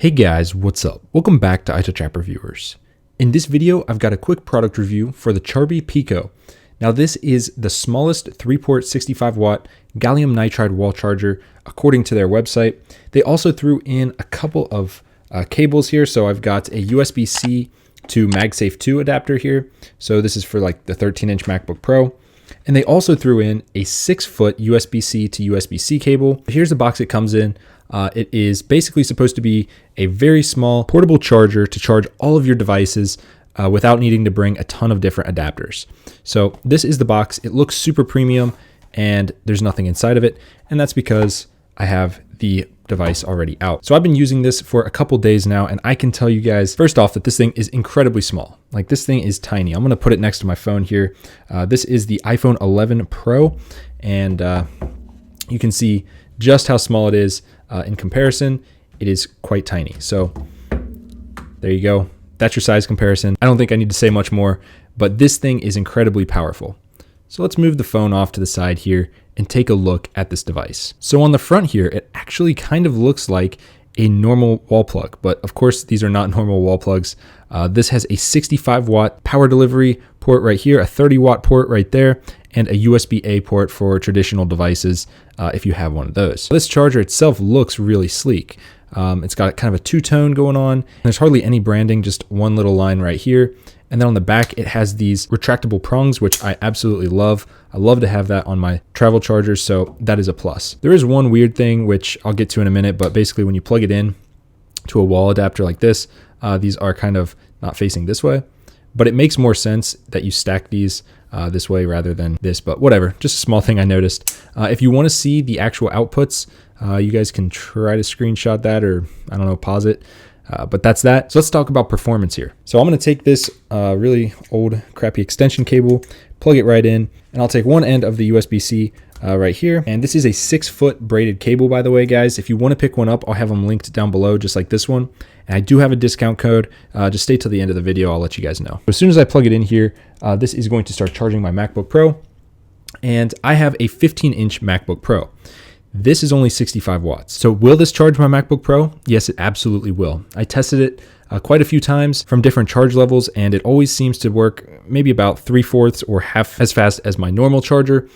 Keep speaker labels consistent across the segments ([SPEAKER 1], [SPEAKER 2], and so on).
[SPEAKER 1] Hey guys, what's up? Welcome back to iTouch App Reviewers. In this video, I've got a quick product review for the Charby Pico. Now this is the smallest 3-port 65 watt gallium nitride wall charger according to their website. They also threw in a couple of cables here. So I've got a USB-C to MagSafe 2 adapter here. So this is for like the 13-inch MacBook Pro. And they also threw in a 6-foot USB-C to USB-C cable. Here's the box it comes in. It is basically supposed to be a very small portable charger to charge all of your devices without needing to bring a ton of different adapters. So this is the box. It looks super premium and there's nothing inside of it. And that's because I have the device already out. So I've been using this for a couple days now, and I can tell you guys, first off, that this thing is incredibly small. Like, this thing is tiny. I'm going to put it next to my phone here. This is the iPhone 11 Pro, and you can see just how small it is in comparison. It is quite tiny. So there you go. That's your size comparison. I don't think I need to say much more, but this thing is incredibly powerful. So let's move the phone off to the side here and take a look at this device. So on the front here, it actually kind of looks like a normal wall plug, but of course these are not normal wall plugs. This has a 65 watt power delivery port right here, a 30 watt port right there, and a USB-A port for traditional devices if you have one of those. This charger itself looks really sleek. It's got kind of a two-tone going on. There's hardly any branding, just one little line right here. And then on the back, it has these retractable prongs, which I absolutely love. I love to have that on my travel chargers, so that is a plus. There is one weird thing, which I'll get to in a minute, but basically when you plug it in to a wall adapter like this, these are kind of not facing this way, but it makes more sense that you stack these this way rather than this, but whatever, just a small thing I noticed. If you want to see the actual outputs, you guys can try to screenshot that, or I don't know, pause it. But that's that. So let's talk about performance here. So I'm going to take this really old crappy extension cable, plug it right in, and I'll take one end of the USB-C right here. And this is a 6-foot braided cable, by the way, guys. If you want to pick one up, I'll have them linked down below, just like this one. And I do have a discount code. Just stay till the end of the video. I'll let you guys know. As soon as I plug it in here, this is going to start charging my MacBook Pro. And I have a 15-inch MacBook Pro. This is only 65 watts. So will this charge my MacBook Pro? Yes, it absolutely will. I tested it quite a few times from different charge levels, and it always seems to work maybe about 3/4 or half as fast as my normal charger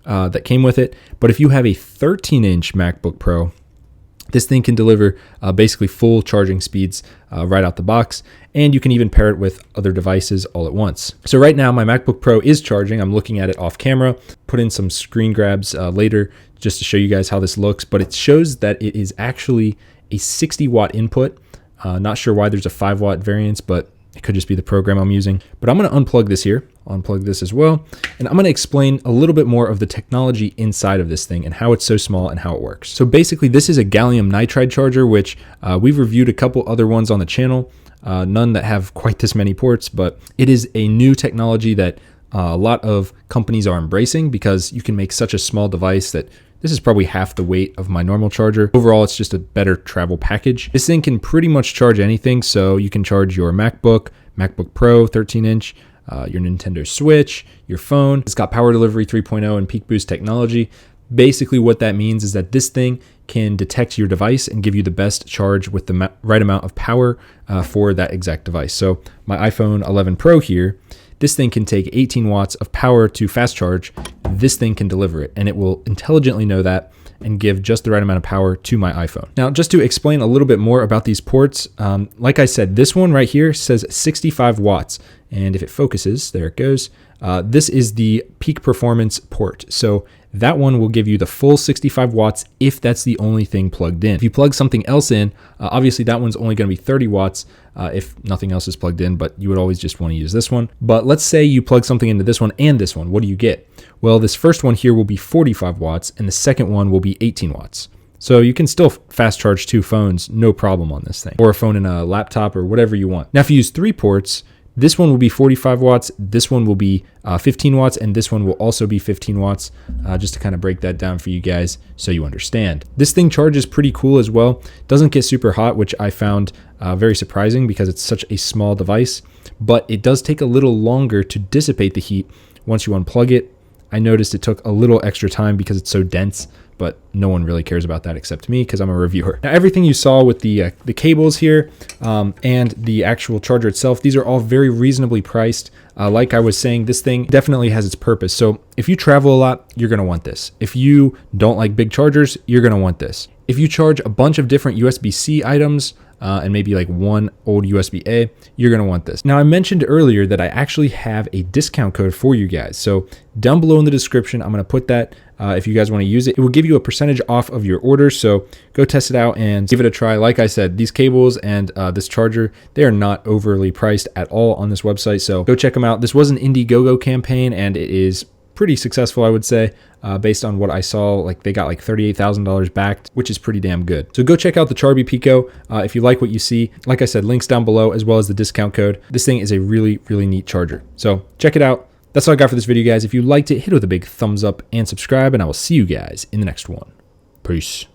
[SPEAKER 1] that came with it. But if you have a 13-inch MacBook Pro, this thing can deliver basically full charging speeds right out the box, and you can even pair it with other devices all at once. So right now my MacBook Pro is charging. I'm looking at it off camera, put in some screen grabs later just to show you guys how this looks, but it shows that it is actually a 60 watt input. Not sure why there's a 5 watt variance, but it could just be the program I'm using. But I'm going to unplug this here, unplug this as well, and I'm going to explain a little bit more of the technology inside of this thing and how it's so small and how it works. So basically this is a gallium nitride charger, which we've reviewed a couple other ones on the channel, none that have quite this many ports, but it is a new technology that a lot of companies are embracing because you can make such a small device that this is probably half the weight of my normal charger. Overall, it's just a better travel package. This thing can pretty much charge anything. So you can charge your MacBook, MacBook Pro 13-inch, your Nintendo Switch, your phone. It's got power delivery 3.0 and PeakBoost technology. Basically what that means is that this thing can detect your device and give you the best charge with the right amount of power for that exact device. So my iPhone 11 Pro here, this thing can take 18 watts of power to fast charge. This thing can deliver it, and it will intelligently know that and give just the right amount of power to my iPhone. Now, just to explain a little bit more about these ports, like I said, this one right here says 65 watts. And if it focuses, there it goes. This is the peak performance port. So that one will give you the full 65 watts if that's the only thing plugged in. If you plug something else in, obviously that one's only going to be 30 watts if nothing else is plugged in, but you would always just want to use this one. But let's say you plug something into this one and this one. What do you get? Well, this first one here will be 45 watts and the second one will be 18 watts. So you can still fast charge 2 phones, no problem on this thing, or a phone in a laptop or whatever you want. Now, if you use 3 ports, this one will be 45 watts, this one will be 15 watts, and this one will also be 15 watts, just to kind of break that down for you guys so you understand. This thing charges pretty cool as well. Doesn't get super hot, which I found very surprising because it's such a small device, but it does take a little longer to dissipate the heat once you unplug it. I noticed it took a little extra time because it's so dense, but no one really cares about that except me because I'm a reviewer. Now, everything you saw with the cables here and the actual charger itself, these are all very reasonably priced. Like I was saying, this thing definitely has its purpose. So if you travel a lot, you're going to want this. If you don't like big chargers, you're going to want this. If you charge a bunch of different USB-C items, and maybe like one old USB-A, you're gonna want this. Now, I mentioned earlier that I actually have a discount code for you guys. So down below in the description, I'm gonna put that if you guys wanna use it. It will give you a percentage off of your order. So go test it out and give it a try. Like I said, these cables and this charger, they are not overly priced at all on this website. So go check them out. This was an Indiegogo campaign and it is pretty successful, I would say, based on what I saw. Like they got like $38,000 backed, which is pretty damn good. So go check out the Charby Pico if you like what you see. Like I said, links down below as well as the discount code. This thing is a really, really neat charger. So check it out. That's all I got for this video, guys. If you liked it, hit it with a big thumbs up and subscribe, and I will see you guys in the next one. Peace.